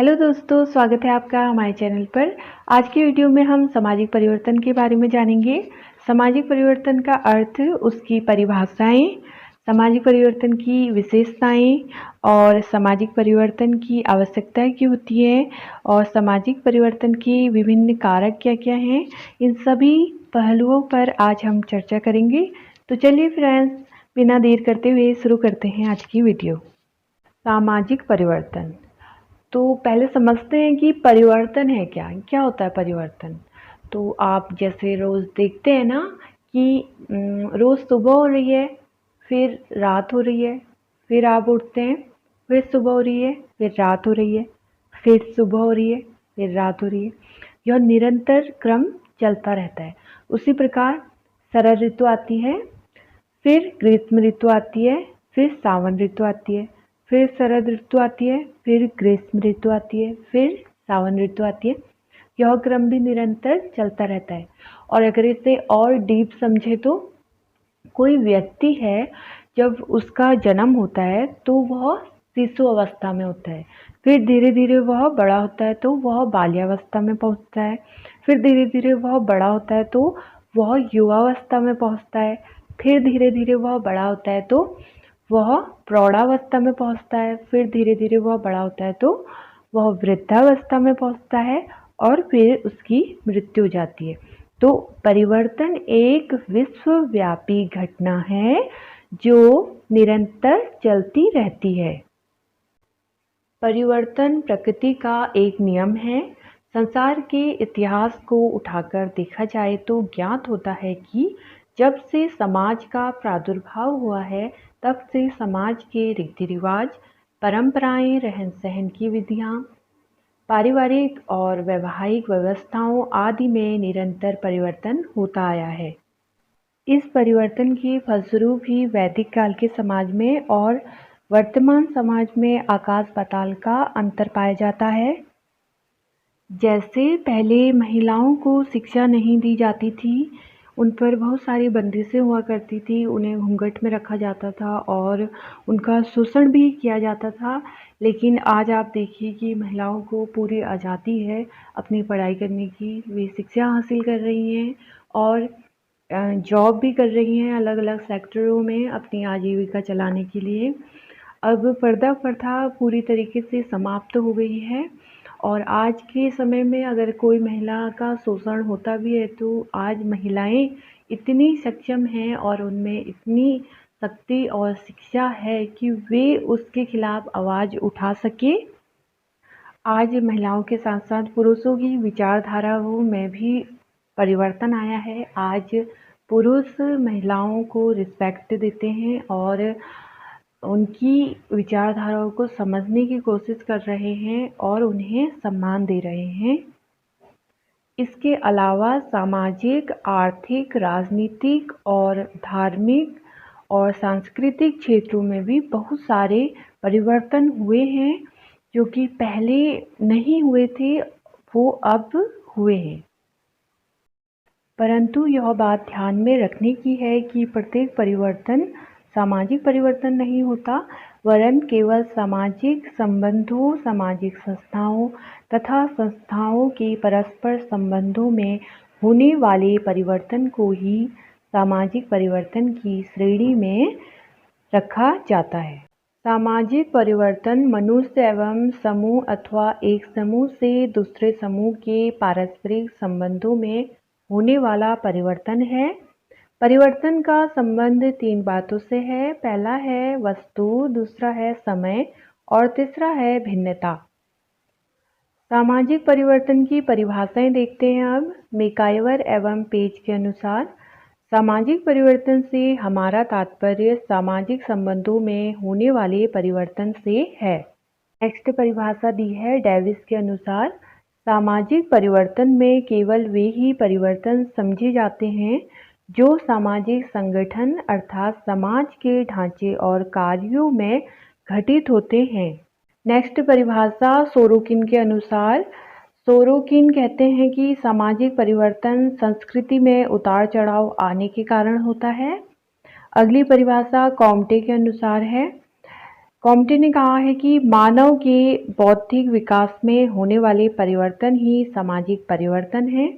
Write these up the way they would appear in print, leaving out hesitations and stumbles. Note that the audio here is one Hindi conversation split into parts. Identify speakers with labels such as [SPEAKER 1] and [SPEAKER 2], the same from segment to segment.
[SPEAKER 1] हेलो दोस्तों, स्वागत है आपका हमारे चैनल पर। आज की वीडियो में हम सामाजिक परिवर्तन के बारे में जानेंगे। सामाजिक परिवर्तन का अर्थ, उसकी परिभाषाएं, सामाजिक परिवर्तन की विशेषताएं और सामाजिक परिवर्तन की आवश्यकताएं क्यों होती है और सामाजिक परिवर्तन के विभिन्न कारक क्या क्या हैं, इन सभी पहलुओं पर आज हम चर्चा करेंगे। तो चलिए फ्रेंड्स, बिना देर करते हुए शुरू करते हैं आज की वीडियो। सामाजिक परिवर्तन। तो पहले समझते हैं कि परिवर्तन है क्या, क्या होता है परिवर्तन। तो आप जैसे रोज़ देखते हैं ना कि रोज़ सुबह हो रही है, फिर रात हो रही है, फिर आप उठते हैं, फिर सुबह हो रही है, फिर रात हो रही है, फिर सुबह हो रही है, फिर रात हो रही है। यह निरंतर क्रम चलता रहता है। उसी प्रकार शरद ऋतु आती है, फिर ग्रीष्म ऋतु आती है, फिर सावन ऋतु आती है, फिर शरद ऋतु आती है, फिर ग्रीष्म ऋतु आती है, फिर सावन ऋतु आती है। यह क्रम भी निरंतर चलता रहता है। और अगर इसे और डीप समझे तो कोई व्यक्ति है, जब उसका जन्म होता है तो वह शिशु अवस्था में होता है, फिर धीरे धीरे वह बड़ा होता है तो वह बाल्यावस्था में पहुंचता है, फिर धीरे धीरे वह बड़ा होता है तो वह युवावस्था में पहुंचता है, फिर धीरे धीरे वह बड़ा होता है तो वह प्रौढ़ावस्था में पहुंचता है, फिर धीरे धीरे वह बड़ा होता है तो वह वृद्धावस्था में पहुंचता है और फिर उसकी मृत्यु हो जाती है। तो परिवर्तन एक विश्वव्यापी घटना है जो निरंतर चलती रहती है। परिवर्तन प्रकृति का एक नियम है। संसार के इतिहास को उठाकर देखा जाए तो ज्ञात होता है कि जब से समाज का प्रादुर्भाव हुआ है, तब से समाज के रीति रिवाज, परंपराएं, रहन सहन की विधियां, पारिवारिक और वैवाहिक व्यवस्थाओं आदि में निरंतर परिवर्तन होता आया है। इस परिवर्तन के फलस्वरूप ही वैदिक काल के समाज में और वर्तमान समाज में आकाश पाताल का अंतर पाया जाता है। जैसे पहले महिलाओं को शिक्षा नहीं दी जाती थी, उन पर बहुत सारी बंदिशें हुआ करती थी, उन्हें घूंघट में रखा जाता था और उनका शोषण भी किया जाता था। लेकिन आज आप देखिए कि महिलाओं को पूरी आज़ादी है अपनी पढ़ाई करने की। वे शिक्षा हासिल कर रही हैं और जॉब भी कर रही हैं अलग अलग सेक्टरों में अपनी आजीविका चलाने के लिए। अब पर्दा प्रथा पूरी तरीके से समाप्त हो गई है और आज के समय में अगर कोई महिला का शोषण होता भी है तो आज महिलाएं इतनी सक्षम हैं और उनमें इतनी शक्ति और शिक्षा है कि वे उसके खिलाफ आवाज़ उठा सके। आज महिलाओं के साथ साथ पुरुषों की विचारधाराओं में भी परिवर्तन आया है। आज पुरुष महिलाओं को रिस्पेक्ट देते हैं और उनकी विचारधाराओं को समझने की कोशिश कर रहे हैं और उन्हें सम्मान दे रहे हैं। इसके अलावा सामाजिक, आर्थिक, राजनीतिक और धार्मिक और सांस्कृतिक क्षेत्रों में भी बहुत सारे परिवर्तन हुए हैं जो कि पहले नहीं हुए थे, वो अब हुए हैं। परंतु यह बात ध्यान में रखने की है कि प्रत्येक परिवर्तन सामाजिक परिवर्तन नहीं होता, वरन केवल सामाजिक संबंधों, सामाजिक संस्थाओं तथा संस्थाओं के परस्पर संबंधों में होने वाले परिवर्तन को ही सामाजिक परिवर्तन की श्रेणी में रखा जाता है। सामाजिक परिवर्तन मनुष्य एवं समूह अथवा एक समूह से दूसरे समूह के पारस्परिक संबंधों में होने वाला परिवर्तन है। परिवर्तन का संबंध तीन बातों से है। पहला है वस्तु, दूसरा है समय और तीसरा है भिन्नता। सामाजिक परिवर्तन की परिभाषाएं देखते हैं अब। मैकाइवर एवं पेज के अनुसार सामाजिक परिवर्तन से हमारा तात्पर्य सामाजिक संबंधों में होने वाले परिवर्तन से है। नेक्स्ट परिभाषा दी है डेविस के अनुसार, सामाजिक परिवर्तन में केवल वे ही परिवर्तन समझे जाते हैं जो सामाजिक संगठन अर्थात समाज के ढांचे और कार्यों में घटित होते हैं। नेक्स्ट परिभाषा सोरोकिन के अनुसार, सोरोकिन कहते हैं कि सामाजिक परिवर्तन संस्कृति में उतार चढ़ाव आने के कारण होता है। अगली परिभाषा कॉम्टे के अनुसार है, कॉम्टे ने कहा है कि मानव के बौद्धिक विकास में होने वाले परिवर्तन ही सामाजिक परिवर्तन है।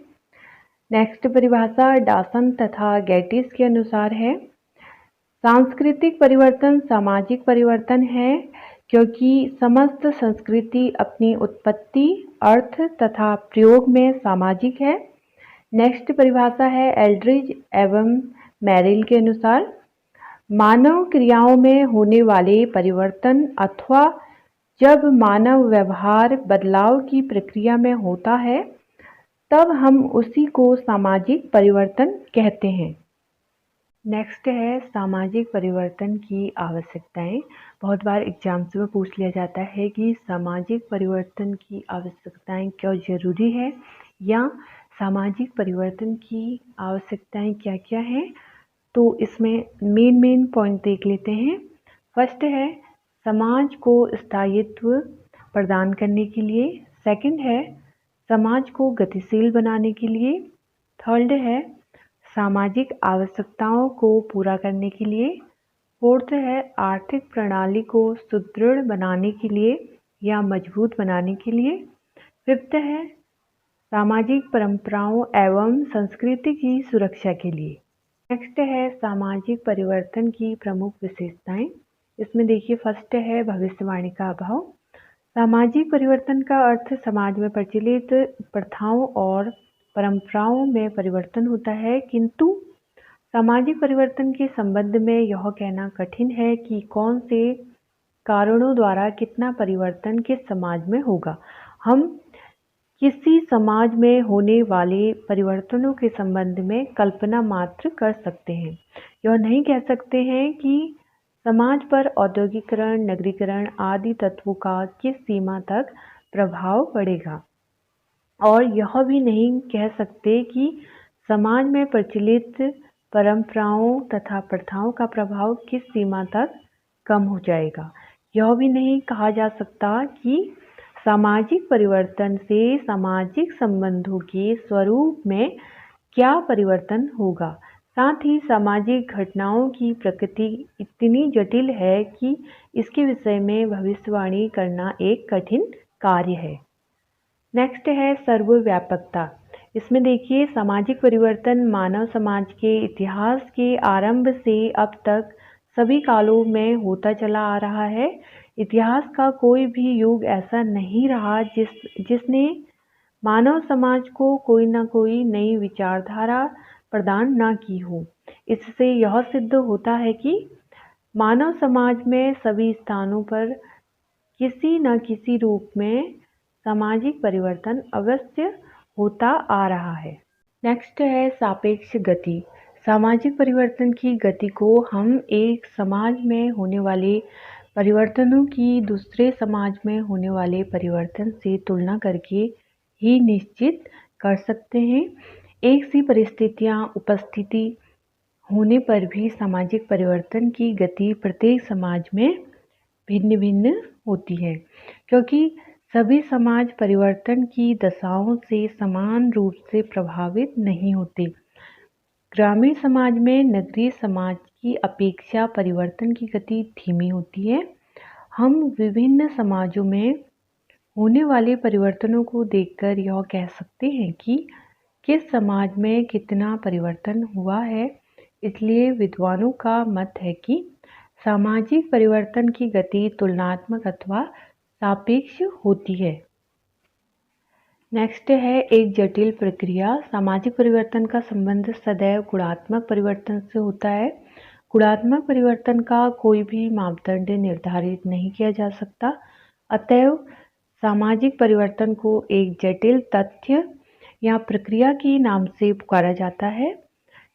[SPEAKER 1] नेक्स्ट परिभाषा डासन तथा गैटिस के अनुसार है, सांस्कृतिक परिवर्तन सामाजिक परिवर्तन है क्योंकि समस्त संस्कृति अपनी उत्पत्ति, अर्थ तथा प्रयोग में सामाजिक है। नेक्स्ट परिभाषा है एल्ड्रिज एवं मैरिल के अनुसार, मानव क्रियाओं में होने वाले परिवर्तन अथवा जब मानव व्यवहार बदलाव की प्रक्रिया में होता है तब हम उसी को सामाजिक परिवर्तन कहते हैं। नेक्स्ट है सामाजिक परिवर्तन की आवश्यकताएं। बहुत बार एग्जाम्स में पूछ लिया जाता है कि सामाजिक परिवर्तन की आवश्यकताएं क्यों ज़रूरी है या सामाजिक परिवर्तन की आवश्यकताएं क्या क्या हैं। तो इसमें मेन पॉइंट देख लेते हैं। फर्स्ट है समाज को स्थायित्व प्रदान करने के लिए, सेकंड है समाज को गतिशील बनाने के लिए, थर्ड है सामाजिक आवश्यकताओं को पूरा करने के लिए, फोर्थ है आर्थिक प्रणाली को सुदृढ़ बनाने के लिए या मजबूत बनाने के लिए, फिफ्थ है सामाजिक परंपराओं एवं संस्कृति की सुरक्षा के लिए। नेक्स्ट है सामाजिक परिवर्तन की प्रमुख विशेषताएं। इसमें देखिए फर्स्ट है भविष्यवाणी का अभाव। सामाजिक परिवर्तन का अर्थ समाज में प्रचलित प्रथाओं और परंपराओं में परिवर्तन होता है, किंतु सामाजिक परिवर्तन के संबंध में यह कहना कठिन है कि कौन से कारणों द्वारा कितना परिवर्तन किस समाज में होगा। हम किसी समाज में होने वाले परिवर्तनों के संबंध में कल्पना मात्र कर सकते हैं। यह नहीं कह सकते हैं कि समाज पर औद्योगिकरण, नगरीकरण आदि तत्वों का किस सीमा तक प्रभाव पड़ेगा, और यह भी नहीं कह सकते कि समाज में प्रचलित परंपराओं तथा प्रथाओं का प्रभाव किस सीमा तक कम हो जाएगा। यह भी नहीं कहा जा सकता कि सामाजिक परिवर्तन से सामाजिक संबंधों के स्वरूप में क्या परिवर्तन होगा। साथ ही सामाजिक घटनाओं की प्रकृति इतनी जटिल है कि इसके विषय में भविष्यवाणी करना एक कठिन कार्य है। नेक्स्ट है सर्वव्यापकता। इसमें देखिए सामाजिक परिवर्तन मानव समाज के इतिहास के आरंभ से अब तक सभी कालों में होता चला आ रहा है। इतिहास का कोई भी युग ऐसा नहीं रहा जिसने मानव समाज को कोई ना कोई नई विचारधारा प्रदान ना की हो। इससे यह सिद्ध होता है कि मानव समाज में सभी स्थानों पर किसी न किसी रूप में सामाजिक परिवर्तन अवश्य होता आ रहा है। नेक्स्ट है सापेक्ष गति। सामाजिक परिवर्तन की गति को हम एक समाज में होने वाले परिवर्तनों की दूसरे समाज में होने वाले परिवर्तन से तुलना करके ही निश्चित कर सकते हैं। एक सी परिस्थितियां उपस्थिति होने पर भी सामाजिक परिवर्तन की गति प्रत्येक समाज में भिन्न भिन्न होती है, क्योंकि सभी समाज परिवर्तन की दशाओं से समान रूप से प्रभावित नहीं होते। ग्रामीण समाज में नगरीय समाज की अपेक्षा परिवर्तन की गति धीमी होती है। हम विभिन्न समाजों में होने वाले परिवर्तनों को देखकर यह कह सकते हैं कि किस समाज में कितना परिवर्तन हुआ है। इसलिए विद्वानों का मत है कि सामाजिक परिवर्तन की गति तुलनात्मक अथवा सापेक्ष होती है। नेक्स्ट है एक जटिल प्रक्रिया। सामाजिक परिवर्तन का संबंध सदैव गुणात्मक परिवर्तन से होता है। गुणात्मक परिवर्तन का कोई भी मापदंड निर्धारित नहीं किया जा सकता, अतएव सामाजिक परिवर्तन को एक जटिल तथ्य या प्रक्रिया के नाम से पुकारा जाता है।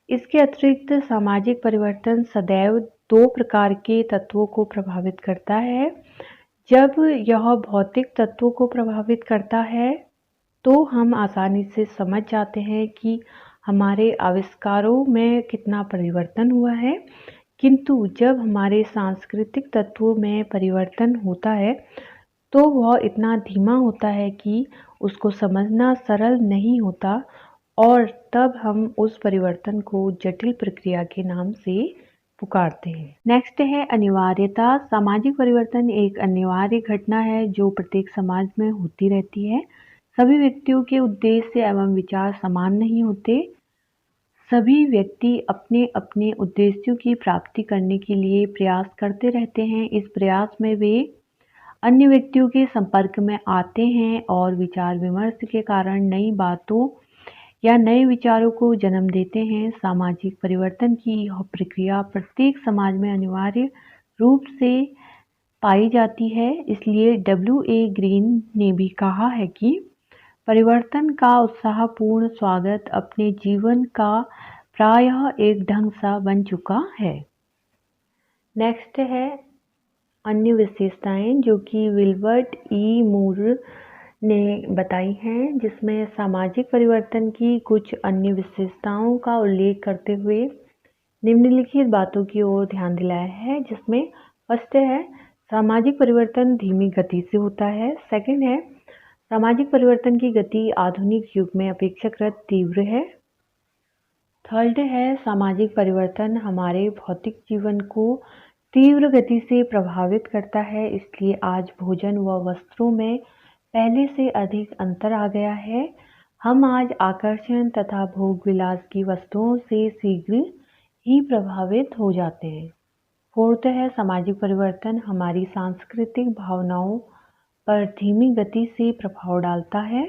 [SPEAKER 1] इसके अतिरिक्त सामाजिक परिवर्तन सदैव दो प्रकार के तत्वों को प्रभावित करता है। जब यह भौतिक तत्वों को प्रभावित करता है तो हम आसानी से समझ जाते हैं कि हमारे आविष्कारों में कितना परिवर्तन हुआ है, किंतु जब हमारे सांस्कृतिक तत्वों में परिवर्तन होता है तो वह इतना धीमा होता है कि उसको समझना सरल नहीं होता, और तब हम उस परिवर्तन को जटिल प्रक्रिया के नाम से पुकारते हैं। नेक्स्ट है अनिवार्यता। सामाजिक परिवर्तन एक अनिवार्य घटना है जो प्रत्येक समाज में होती रहती है। सभी व्यक्तियों के उद्देश्य एवं विचार समान नहीं होते। सभी व्यक्ति अपने अपने उद्देश्यों की प्राप्ति करने के लिए प्रयास करते रहते हैं। इस प्रयास में वे अन्य व्यक्तियों के संपर्क में आते हैं और विचार विमर्श के कारण नई बातों या नए विचारों को जन्म देते हैं। सामाजिक परिवर्तन की यह प्रक्रिया प्रत्येक समाज में अनिवार्य रूप से पाई जाती है। इसलिए W.A. ग्रीन ने भी कहा है कि परिवर्तन का उत्साहपूर्ण स्वागत अपने जीवन का प्रायः एक ढंग सा बन चुका है। नेक्स्ट है अन्य विशेषताएं जो कि विल्बर्ट ई मूर ने बताई हैं, जिसमें सामाजिक परिवर्तन की कुछ अन्य विशेषताओं का उल्लेख करते हुए निम्नलिखित बातों की ओर ध्यान दिलाया है। जिसमें फर्स्ट है सामाजिक परिवर्तन धीमी गति से होता है। सेकंड है सामाजिक परिवर्तन की गति आधुनिक युग में अपेक्षाकृत तीव्र है। थर्ड है सामाजिक परिवर्तन हमारे भौतिक जीवन को तीव्र गति से प्रभावित करता है। इसलिए आज भोजन व वस्त्रों में पहले से अधिक अंतर आ गया है। हम आज आकर्षण तथा भोग विलास की वस्तुओं से शीघ्र ही प्रभावित हो जाते हैं। फोर्थ है सामाजिक परिवर्तन हमारी सांस्कृतिक भावनाओं पर धीमी गति से प्रभाव डालता है।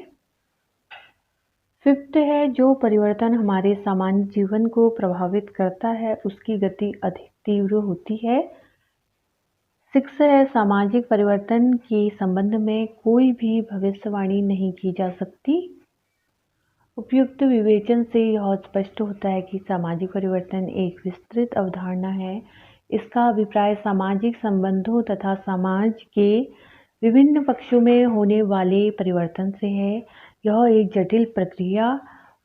[SPEAKER 1] फिफ्थ है जो परिवर्तन हमारे सामान्य जीवन को प्रभावित करता है उसकी गति अधिक तीव्र होती है। सिक्स है सामाजिक परिवर्तन के संबंध में कोई भी भविष्यवाणी नहीं की जा सकती। उपयुक्त विवेचन से यह स्पष्ट होता है कि सामाजिक परिवर्तन एक विस्तृत अवधारणा है। इसका अभिप्राय सामाजिक संबंधों तथा समाज के विभिन्न पक्षों में होने वाले परिवर्तन से है। यह एक जटिल प्रक्रिया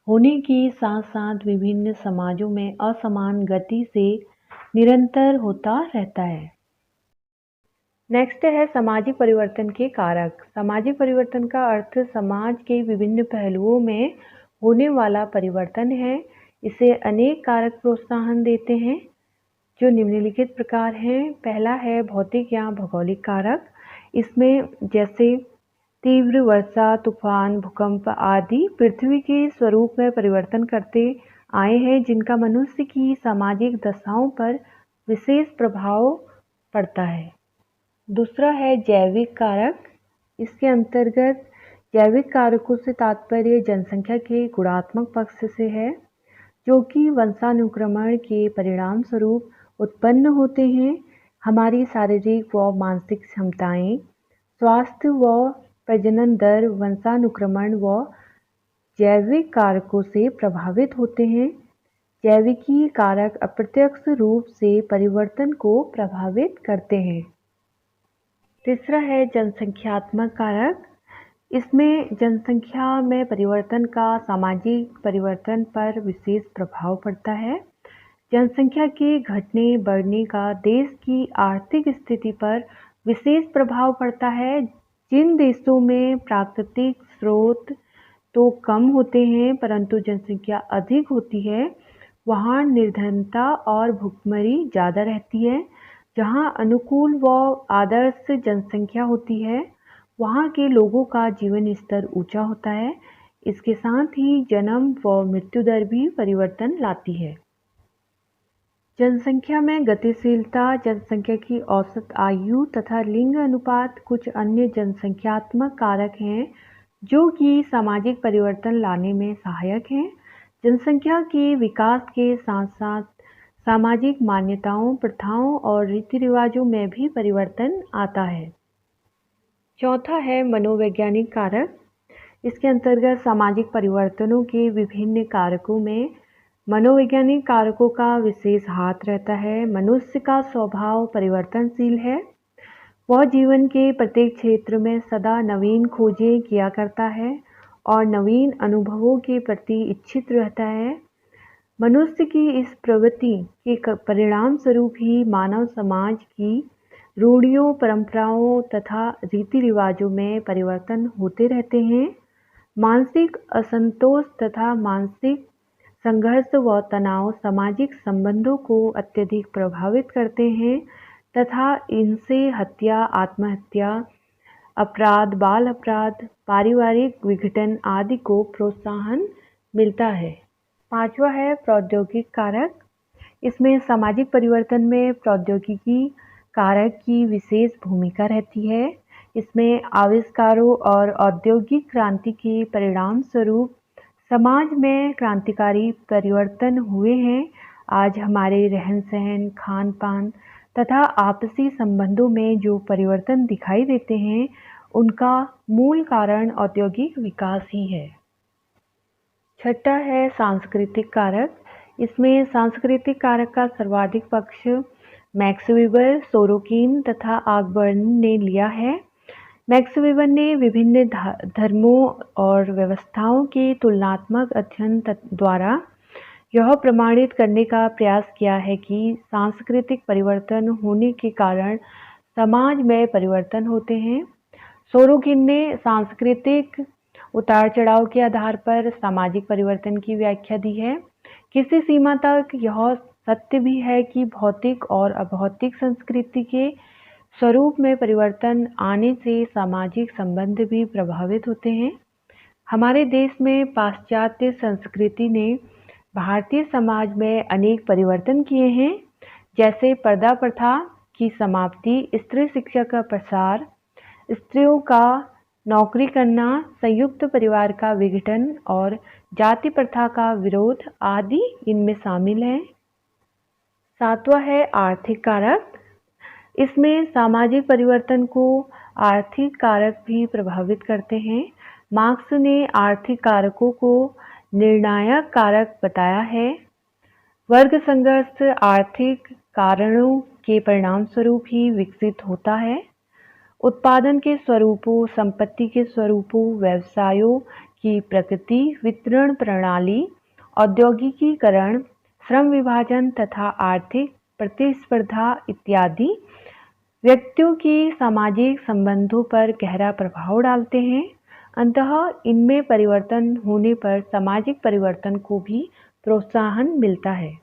[SPEAKER 1] होने के साथ साथ विभिन्न समाजों में असमान गति से निरंतर होता रहता है। नेक्स्ट है सामाजिक परिवर्तन के कारक। सामाजिक परिवर्तन का अर्थ समाज के विभिन्न पहलुओं में होने वाला परिवर्तन है। इसे अनेक कारक प्रोत्साहन देते हैं जो निम्नलिखित प्रकार हैं। पहला है भौतिक या भौगोलिक कारक। इसमें जैसे तीव्र वर्षा, तूफान, भूकंप आदि पृथ्वी के स्वरूप में परिवर्तन करते आए हैं जिनका मनुष्य की सामाजिक दशाओं पर विशेष प्रभाव पड़ता है। दूसरा है जैविक कारक। इसके अंतर्गत जैविक कारकों से तात्पर्य जनसंख्या के गुणात्मक पक्ष से है जो कि वंशानुक्रमण के परिणाम स्वरूप उत्पन्न होते हैं। हमारी शारीरिक व मानसिक क्षमताएं, स्वास्थ्य व प्रजनन दर वंशानुक्रमण व जैविक कारकों से प्रभावित होते हैं। जैविकी कारक अप्रत्यक्ष रूप से परिवर्तन को प्रभावित करते हैं। तीसरा है जनसंख्यात्मक कारक। इसमें जनसंख्या में परिवर्तन का सामाजिक परिवर्तन पर विशेष प्रभाव पड़ता है। जनसंख्या के घटने बढ़ने का देश की आर्थिक स्थिति पर विशेष प्रभाव पड़ता है। जिन देशों में प्राकृतिक स्रोत तो कम होते हैं परंतु जनसंख्या अधिक होती है वहाँ निर्धनता और भुखमरी ज़्यादा रहती है। जहाँ अनुकूल व आदर्श जनसंख्या होती है वहाँ के लोगों का जीवन स्तर ऊंचा होता है। इसके साथ ही जन्म व मृत्यु दर भी परिवर्तन लाती है। जनसंख्या में गतिशीलता, जनसंख्या की औसत आयु तथा लिंग अनुपात कुछ अन्य जनसंख्यात्मक कारक हैं जो कि सामाजिक परिवर्तन लाने में सहायक हैं। जनसंख्या के विकास के साथ साथ सामाजिक मान्यताओं, प्रथाओं और रीति रिवाजों में भी परिवर्तन आता है। चौथा है मनोवैज्ञानिक कारक। इसके अंतर्गत सामाजिक परिवर्तनों के विभिन्न कारकों में मनोवैज्ञानिक कारकों का विशेष हाथ रहता है। मनुष्य का स्वभाव परिवर्तनशील है। वह जीवन के प्रत्येक क्षेत्र में सदा नवीन खोजें किया करता है और नवीन अनुभवों के प्रति इच्छित रहता है। मनुष्य की इस प्रवृत्ति के परिणाम स्वरूप ही मानव समाज की रूढ़ियों, परंपराओं तथा रीति रिवाजों में परिवर्तन होते रहते हैं। मानसिक असंतोष तथा मानसिक संघर्ष व तनाव सामाजिक संबंधों को अत्यधिक प्रभावित करते हैं तथा इनसे हत्या, आत्महत्या, अपराध, बाल अपराध, पारिवारिक विघटन आदि को प्रोत्साहन मिलता है। पांचवा है प्रौद्योगिक कारक। इसमें सामाजिक परिवर्तन में प्रौद्योगिकी कारक की विशेष भूमिका रहती है। इसमें आविष्कारों और औद्योगिक क्रांति के परिणाम स्वरूप समाज में क्रांतिकारी परिवर्तन हुए हैं। आज हमारे रहन सहन, खान पान तथा आपसी संबंधों में जो परिवर्तन दिखाई देते हैं उनका मूल कारण औद्योगिक विकास ही है। छठा है सांस्कृतिक कारक। इसमें सांस्कृतिक कारक का सर्वाधिक पक्ष मैक्स वेबर, सोरोकिन तथा ऑसबर्न ने लिया है। मैक्स वेबर ने विभिन्न धर्मों और व्यवस्थाओं के तुलनात्मक अध्ययन द्वारा यह प्रमाणित करने का प्रयास किया है कि सांस्कृतिक परिवर्तन होने के कारण समाज में परिवर्तन होते हैं। सोरोकिन ने सांस्कृतिक उतार चढ़ाव के आधार पर सामाजिक परिवर्तन की व्याख्या दी है। किसी सीमा तक यह सत्य भी है कि भौतिक और अभौतिक संस्कृति के स्वरूप में परिवर्तन आने से सामाजिक संबंध भी प्रभावित होते हैं। हमारे देश में पाश्चात्य संस्कृति ने भारतीय समाज में अनेक परिवर्तन किए हैं, जैसे पर्दा प्रथा की समाप्ति, स्त्री शिक्षा का प्रसार, स्त्रियों का नौकरी करना, संयुक्त परिवार का विघटन और जाति प्रथा का विरोध आदि इनमें शामिल हैं। सातवां है आर्थिक कारक। इसमें सामाजिक परिवर्तन को आर्थिक कारक भी प्रभावित करते हैं। मार्क्स ने आर्थिक कारकों को निर्णायक कारक बताया है। वर्ग संघर्ष आर्थिक कारणों के परिणामस्वरूप ही विकसित होता है। उत्पादन के स्वरूपों, संपत्ति के स्वरूपों, व्यवसायों की प्रकृति, वितरण प्रणाली, औद्योगिकीकरण, श्रम विभाजन तथा आर्थिक प्रतिस्पर्धा इत्यादि व्यक्तियों की सामाजिक संबंधों पर गहरा प्रभाव डालते हैं। अतः इनमें परिवर्तन होने पर सामाजिक परिवर्तन को भी प्रोत्साहन मिलता है।